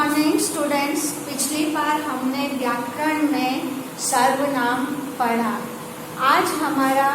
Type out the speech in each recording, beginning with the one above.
Morning students. पिछली बार हमने व्याकरण में सर्वनाम पढ़ा। आज हमारा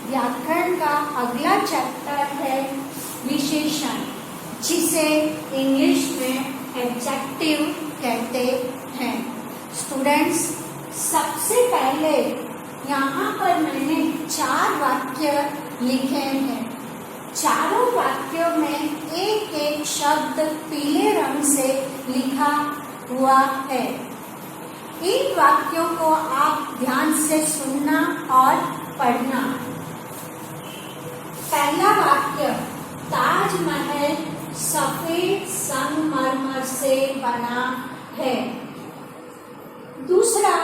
व्याकरण का अगला चैप्टर है विशेषण, जिसे इंग्लिश में एडजेक्टिव कहते हैं। स्टूडेंट्स, सबसे पहले यहाँ पर मैंने 4 वाक्य लिखे हैं। चारों वाक्यों में एक एक शब्द पीले रंग से लिखा हुआ है। इन वाक्यों को आप ध्यान से सुनना और पढ़ना। पहला वाक्य, ताजमहल सफेद संगमरमर से बना है। दूसरा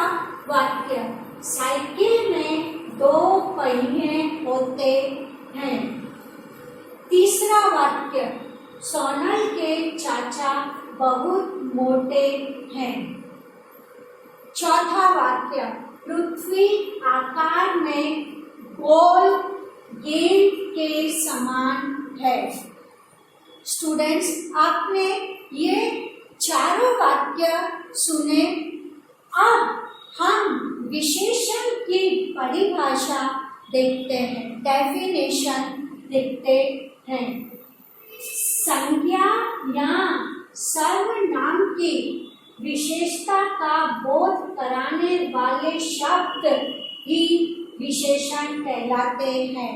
वाक्य, साइकिल में 2 पहिए होते हैं। तीसरा वाक्य, सोनल के चाचा बहुत मोटे हैं। चौथा वाक्य, पृथ्वी आकार में गोल गेंद के समान है। स्टूडेंट्स, आपने ये चारों वाक्य सुने। अब हम विशेषण की परिभाषा देखते हैं, डेफिनेशन देखते हैं। संज्ञा या सर्वनाम की विशेषता का बोध कराने वाले शब्द ही विशेषण कहलाते हैं।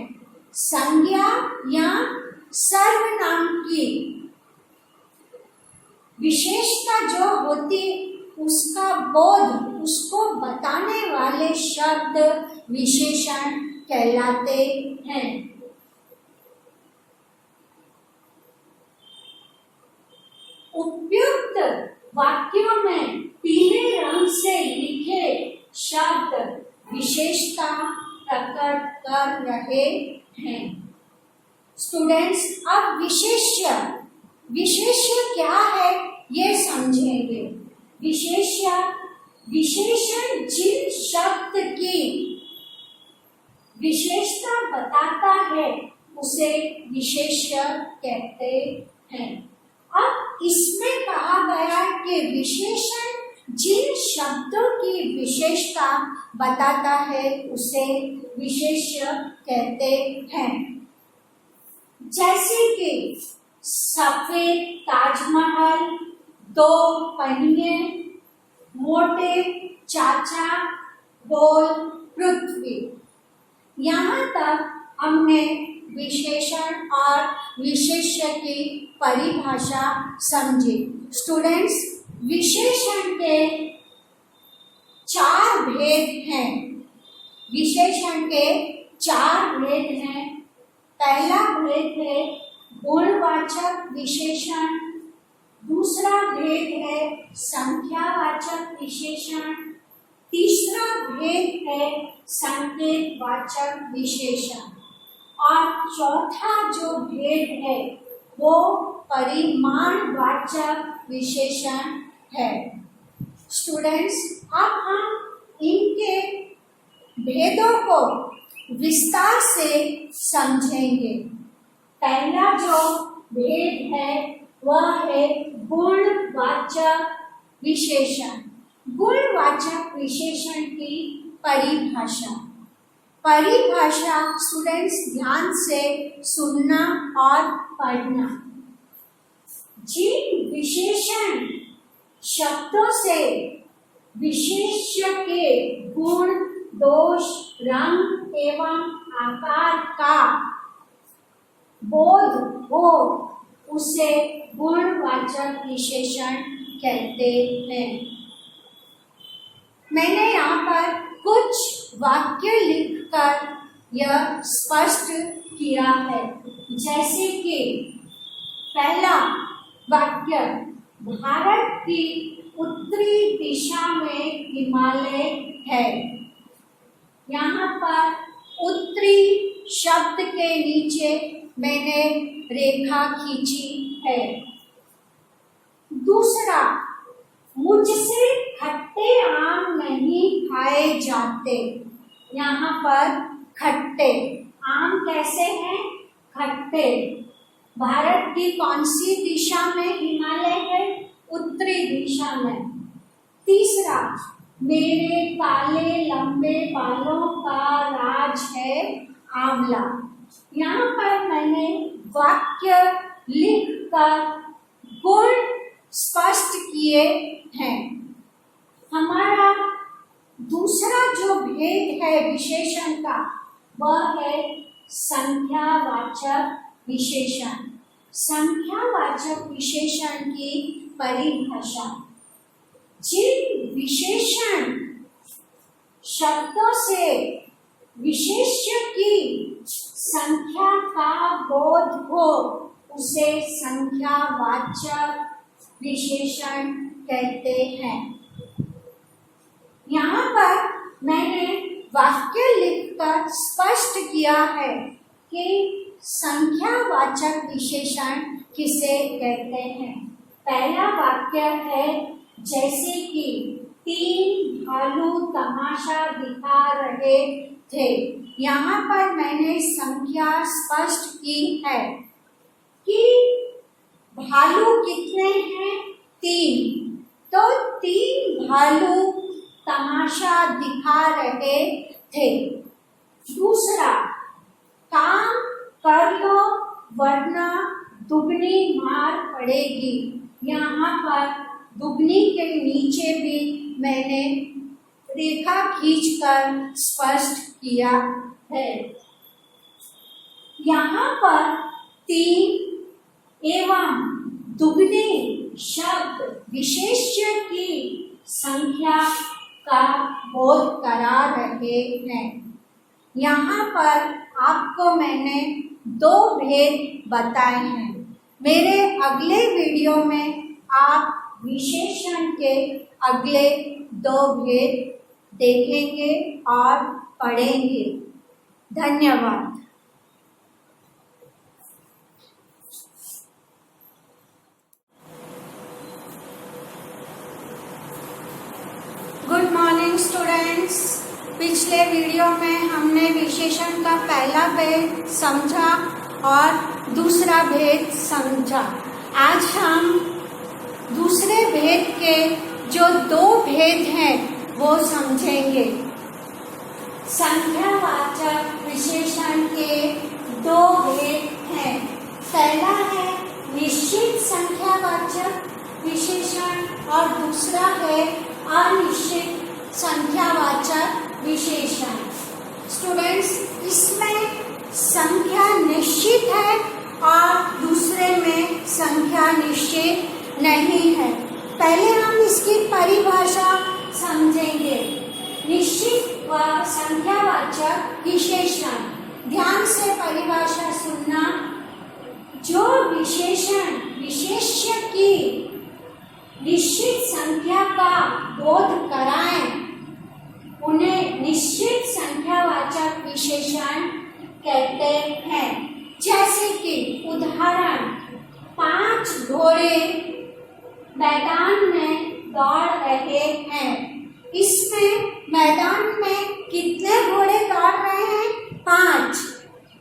संज्ञा या सर्वनाम की विशेषता जो होती, उसका बोध, उसको बताने वाले शब्द विशेषण कहलाते हैं। उपयुक्त वाक्यों में पीले रंग से लिखे शब्द विशेषता प्रकट कर रहे हैं। स्टूडेंट्स, अब विशेष्य क्या है ये समझेंगे। विशेषण जिन शब्द की विशेषता बताता है उसे विशेष्य कहते हैं। अब इसमें कहा गया कि विशेषण जिन शब्दों की विशेषता बताता है उसे विशेष्य कहते हैं। जैसे कि सफेद ताजमहल, 2 पहिए, मोटे चाचा, गोल पृथ्वी। यहाँ तक हमने विशेषण और विशेष्य की परिभाषा समझी। स्टूडेंट्स, विशेषण के 4 भेद हैं। विशेषण के 4 भेद हैं। पहला भेद है गुणवाचक विशेषण। दूसरा भेद है संख्यावाचक विशेषण। तीसरा भेद है संकेतवाचक विशेषण। और चौथा जो भेद है वो परिमाणवाचक विशेषण है। स्टूडेंट्स, अब हम इनके भेदों को विस्तार से समझेंगे। पहला जो भेद है वह है गुणवाचक विशेषण। गुणवाचक विशेषण की परिभाषा स्टूडेंट्स ध्यान से सुनना और पढ़ना। जिन विशेषण शब्दों से विशेष्य के गुण, दोष, रंग एवं आकार का बोध हो उसे गुणवाचक विशेषण कहते हैं। मैंने यहाँ पर कुछ वाक्य लिखकर यह स्पष्ट किया है। जैसे कि पहला वाक्य, भारत की उत्तरी दिशा में हिमालय है। यहाँ पर उत्तरी शब्द के नीचे मैंने रेखा खींची है। दूसरा, मुझसे खट्टे आम नहीं खाए जाते। यहाँ पर खट्टे आम कैसे हैं? खट्टे। भारत की कौन सी दिशा में हिमालय है? उत्तरी दिशा में। तीसरा, मेरे काले लंबे बालों का राज है आंवला। यहाँ पर मैंने वाक्य लिखकर गुण स्पष्ट किए हैं। हमारा दूसरा जो भेद है विशेषण का वह है संख्यावाचक विशेषण। संख्यावाचक विशेषण की परिभाषा, जिन विशेषण शब्दों से विशेष्य की संख्या का बोध हो उसे संख्यावाचक विशेषण कहते हैं। यहाँ पर मैंने वाक्य लिखकर स्पष्ट किया है कि संख्यावाचक विशेषण किसे कहते हैं। पहला वाक्य है, जैसे कि 3 भालू तमाशा दिखा रहे थे। यहाँ पर मैंने संख्या स्पष्ट की है कि भालू कितने हैं? 3। तो 3 भालू तमाशा दिखा रहे थे। दूसरा, काम कर लो वरना दुगनी मार पड़ेगी। यहाँ पर दुगनी के नीचे भी मैंने रेखा खींचकर स्पष्ट किया है। यहाँ पर 3 एवं दुगनी शब्द विशेष्य की संख्या का बोध करा रहे हैं। यहाँ पर आपको मैंने 2 भेद बताए हैं। मेरे अगले वीडियो में आप विशेषण के अगले 2 भेद देखेंगे और पढ़ेंगे। धन्यवाद। Good morning students. पिछले वीडियो में हमने विशेषण का पहला भेद समझा और दूसरा भेद समझा। आज हम दूसरे भेद के जो 2 भेद हैं वो समझेंगे। संख्यावाचक विशेषण के 2 भेद हैं। पहला है निश्चित संख्यावाचक विशेषण और दूसरा है अनिश्चित संख्यावाचक विशेषण। स्टूडेंट्स, इसमें संख्या निश्चित है और दूसरे में संख्या निश्चित नहीं है। पहले हम इसकी परिभाषा समझेंगे। निश्चित व संख्यावाचक विशेषण, ध्यान से परिभाषा सुनना। जो विशेषण विशेष्य की निश्चित संख्या का बोध कराएं उन्हें निश्चित संख्यावाचक विशेषण कहते हैं। जैसे कि उदाहरण, 5 घोड़े मैदान में दौड़ रहे हैं। इसमें मैदान में कितने घोड़े दौड़ रहे हैं? 5।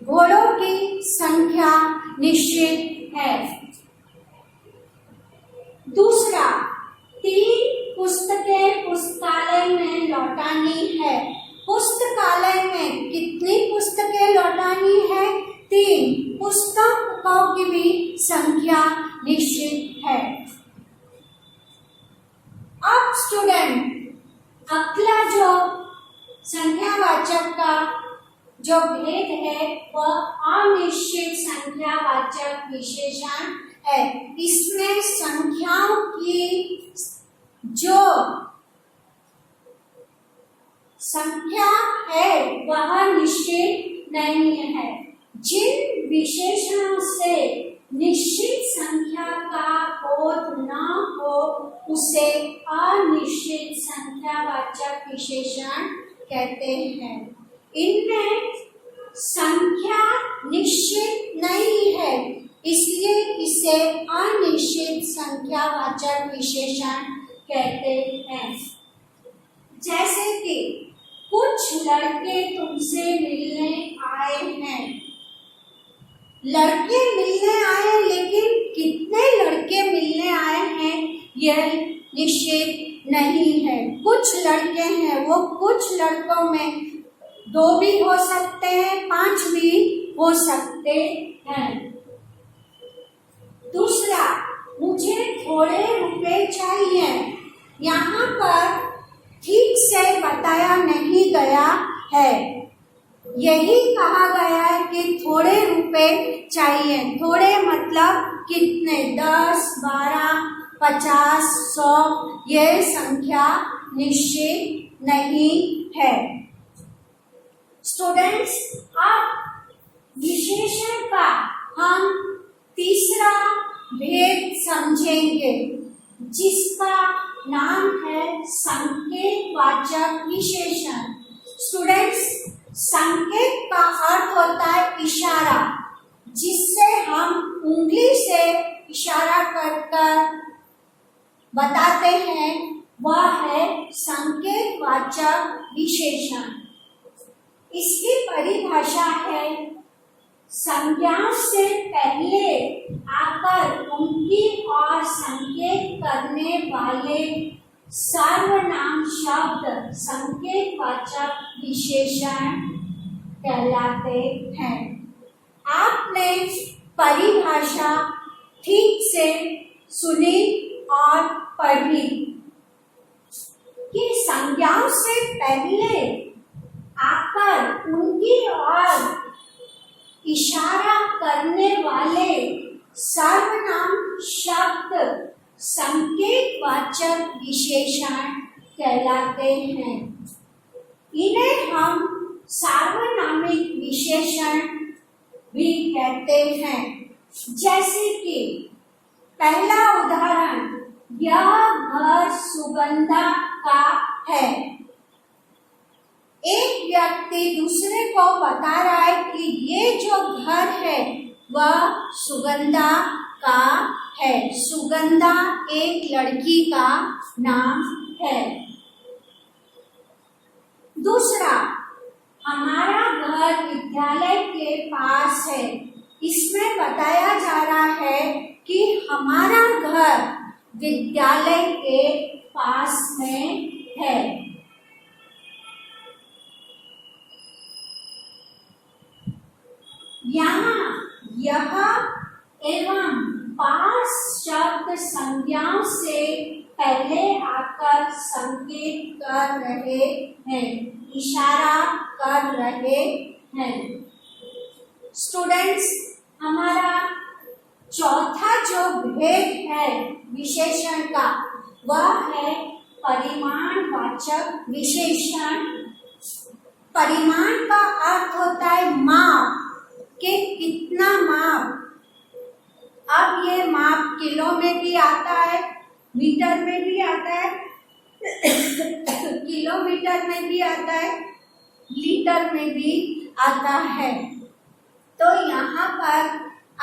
घोड़ों की संख्या निश्चित है। दूसरा, 3 पुस्तकें पुस्तकालय में लौटानी है। पुस्तकालय में कितनी पुस्तकें लौटानी है? 3। पुस्तकों की भी संख्या निश्चित है। अब स्टूडेंट, अगला जो संख्यावाचक का जो भेद है वह अनिश्चित संख्यावाचक विशेषण है। इसमें संख्याओं की जो संख्या है वह निश्चित नहीं है। जिन विशेषणों से निश्चित संख्या का बोध न हो उसे अनिश्चित संख्यावाचक विशेषण कहते हैं। इनमें संख्या निश्चित नहीं है, इसलिए इसे अनिश्चित संख्यावाचक विशेषण कहते हैं। जैसे कि कुछ लड़के तुमसे मिलने आए हैं। लड़के मिलने आए, लेकिन कितने लड़के मिलने आए हैं यह निश्चित नहीं है। कुछ लड़के हैं, वो कुछ लड़कों में 2 भी हो सकते हैं, 5 भी हो सकते हैं। दूसरा, मुझे थोड़े रुपए चाहिए। यहाँ पर ठीक से बताया नहीं गया है, यही कहा गया है कि थोड़े रुपए चाहिए। थोड़े मतलब कितने, 10, 12, 50, 100, ये संख्या निश्चित नहीं है। स्टूडेंट्स, अब विशेषण का हम तीसरा भेद समझेंगे, जिसका नाम है संकेतवाचक विशेषण। स्टूडेंट्स, संकेत का अर्थ होता है इशारा, जिससे हम उंगली से इशारा कर कर बताते हैं, वह है संकेतवाचक विशेषण। इसकी परिभाषा है संज्ञाओं से पहले आकर उनकी ओर संकेत करने वाले सर्वनाम शब्द संकेतवाचक विशेषण कहलाते हैं। आपने परिभाषा ठीक से सुनी और पढ़ी कि संज्ञाओं से पहले आकर उनकी ओर इशारा करने वाले सर्वनाम शब्द संकेतवाचक विशेषण कहलाते हैं। इन्हें हम सार्वनामिक विशेषण भी कहते हैं। जैसे कि पहला उदाहरण, यह घर सुगंधा का है। एक व्यक्ति दूसरे को बता रहा है कि ये जो घर है वह सुगंधा का है। सुगंधा एक लड़की का नाम है। दूसरा, हमारा घर विद्यालय के पास है। इसमें बताया जा रहा है कि हमारा घर विद्यालय के पास में है। यहाँ यह एवं पास शब्द संज्ञाओं से पहले आकर संकेत कर रहे हैं, इशारा कर रहे हैं। स्टूडेंट्स, हमारा चौथा जो भेद है विशेषण का, वह है परिमाणवाचक विशेषण। परिमाण का अर्थ होता है माप, कि कितना माप। अब ये माप किलो में भी आता है, मीटर में भी आता है, किलोमीटर में भी आता है, लीटर में भी आता है। तो यहाँ पर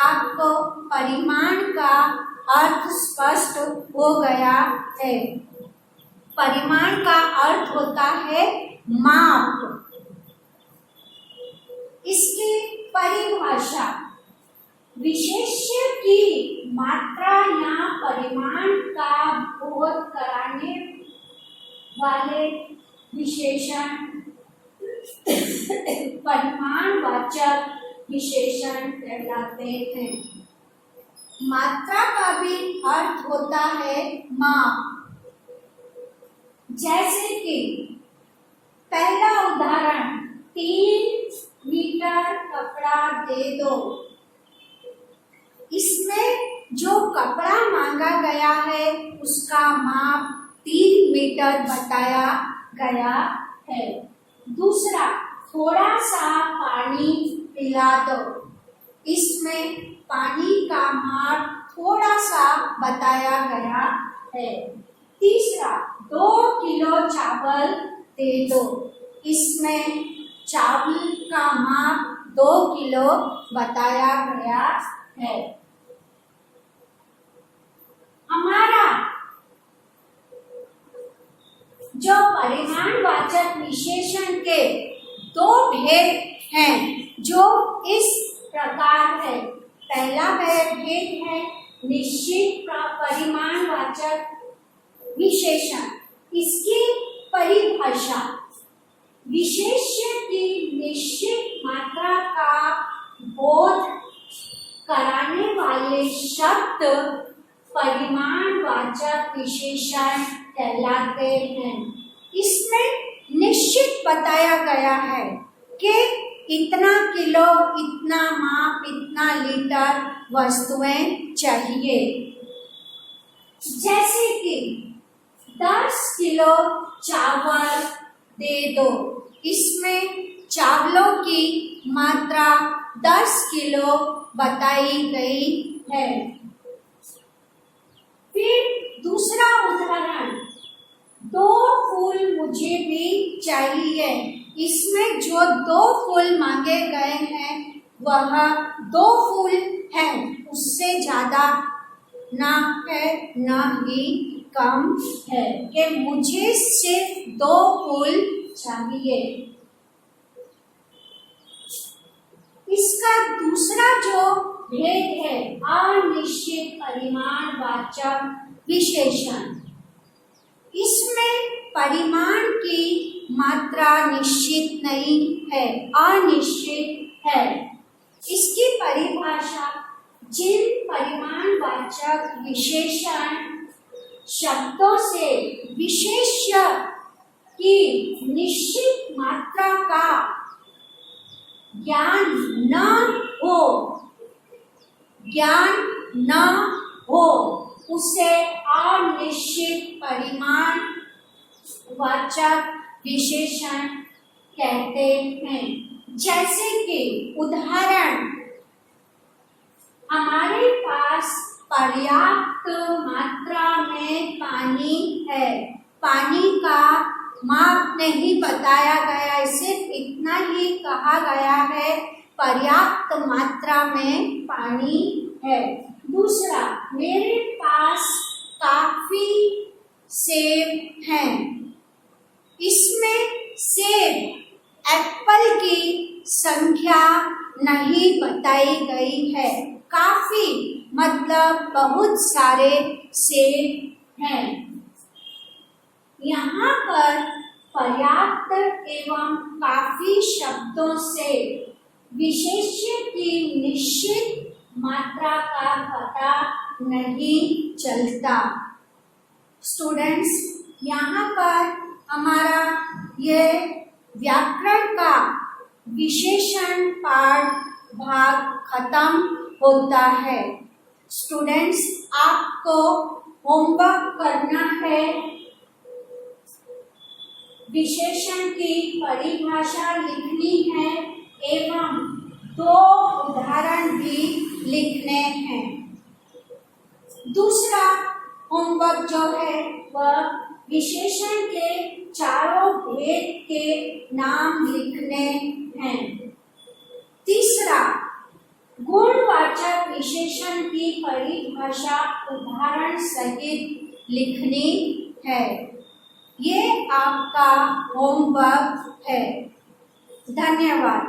आपको परिमाण का अर्थ स्पष्ट हो गया है। परिमाण का अर्थ होता है माप। इसकी परिभाषा, विशेष्य की मात्रा या परिमाण का बोध कराने वाले विशेषण परिमाणवाचक विशेषण कहलाते हैं। मात्रा का भी अर्थ होता है माप। जैसे कि पहला उदाहरण, 3 मीटर कपड़ा दे दो। इसमें जो कपड़ा मांगा गया है उसका माप 3 मीटर बताया गया है। दूसरा, थोड़ा सा पानी पिला दो। इसमें पानी का माप थोड़ा सा बताया गया है। तीसरा, 2 किलो चावल दे दो। इसमें चावल का माप 2 किलो बताया गया है। हमारा जो परिमाणवाचक विशेषण के 2 भेद हैं, जो इस प्रकार है। पहला भेद है निश्चित परिमाणवाचक विशेषण, इसकी परिभाषा, विशेष्य की निश्चित मात्रा का बोध कराने वाले शब्द परिमाणवाचक विशेषण कहलाते हैं। इसमें निश्चित बताया गया है कि इतना किलो, इतना माप, इतना लीटर वस्तुएं चाहिए। जैसे कि 10 किलो चावल दे दो, इसमें चावलों की मात्रा 10 किलो बताई गई है। फिर दूसरा उदाहरण, 2 फूल मुझे भी चाहिए, इसमें जो 2 फूल मांगे गए हैं वह 2 फूल हैं, उससे ज्यादा ना है ना ही कम है कि मुझे सिर्फ 2 फूल चाहिए। इसका दूसरा जो भेद है अनिश्चित परिमाणवाचक विशेषण, इसमें परिमाण की मात्रा निश्चित नहीं है, अनिश्चित है। इसकी परिभाषा, जिन परिमाणवाचक विशेषण शब्दों से विशेष्य की निश्चित मात्रा का ज्ञान न हो उसे अनिश्चित परिमाण वाचक विशेषण कहते हैं। जैसे कि उदाहरण, हमारे पास पर्याप्त मात्रा में पानी है, पानी का माप नहीं बताया गया है, सिर्फ इतना ही कहा गया है पर्याप्त मात्रा में पानी है। दूसरा, मेरे पास काफी सेब हैं, इसमें सेब, एप्पल की संख्या नहीं बताई गई है। काफी मतलब बहुत सारे सेब हैं। यहाँ पर पर्याप्त एवं काफी शब्दों से विशेष्य की निश्चित मात्रा का पता नहीं चलता। स्टूडेंट्स, यहाँ पर हमारा ये व्याकरण का विशेषण पाठ भाग खत्म होता है। स्टूडेंट्स, आपको होमवर्क करना है, विशेषण की परिभाषा लिखनी है एवं 2 उदाहरण भी लिखने हैं। दूसरा होमवर्क जो है वह विशेषण के चारों भेद के नाम लिखने हैं। तीसरा, गुणवाचक विशेषण की परिभाषा उदाहरण सहित लिखनी है। ये आपका होमवर्क है। धन्यवाद।